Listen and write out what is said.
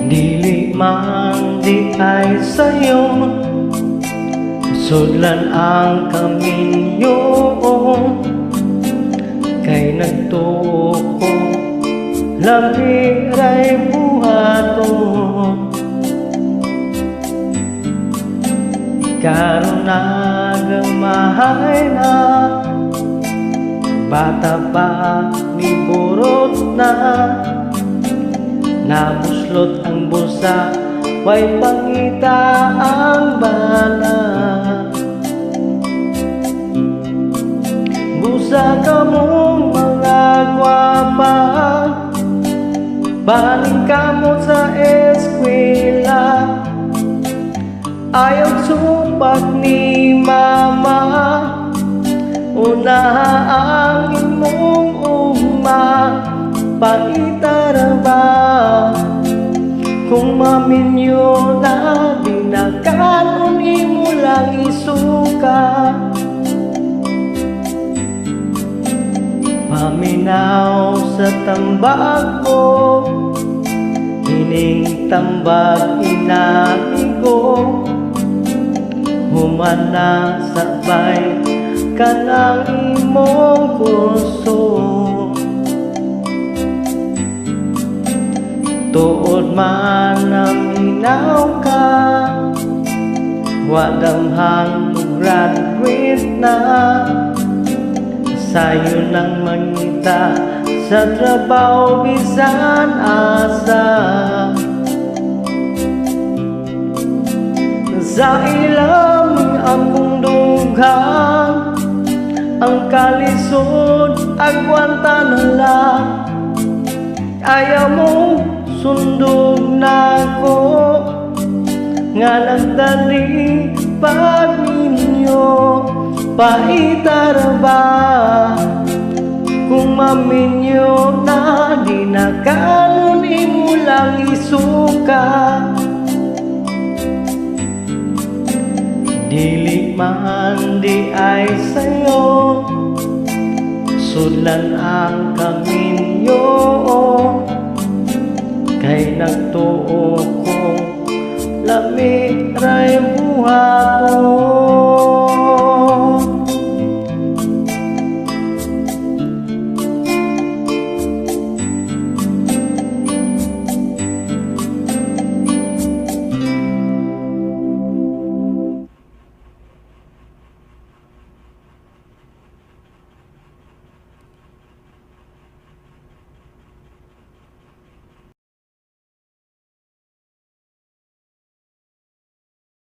Dili man di ay sa'yo, sudlan ang kaminyo. Kay nagtuo ko, labiray buhato. Karon nagamahay na, bata pa ni burot na. Nabuslot ang bulsa, way pangita ang bala. Busa ka mong mga gwapa, baling ka mo sa eskwela. Ayaw supak ni mama, una ang imong uma. Paitara ba kung maminyo na dinakanon imo lang isuka? Paminaw sa tambag mo, hining tambag inaigo. Humana sabay kanang imong kurso. Tuod man ang hinaw ka, wadamhang graduate na. Sayo nang mangita sa trabaho bisan asa. Sa ilang akong dughang, ang kalisod agwanta na lang. Ayaw mo sundog na ko, nga nagdali pag ninyo. Paitara ba kung maminyo na dinakanon imo lang isuka? Dili man di ay sa'yo, sudlan ang kaminyo. Kay nagtuo ko, labi ray buhato.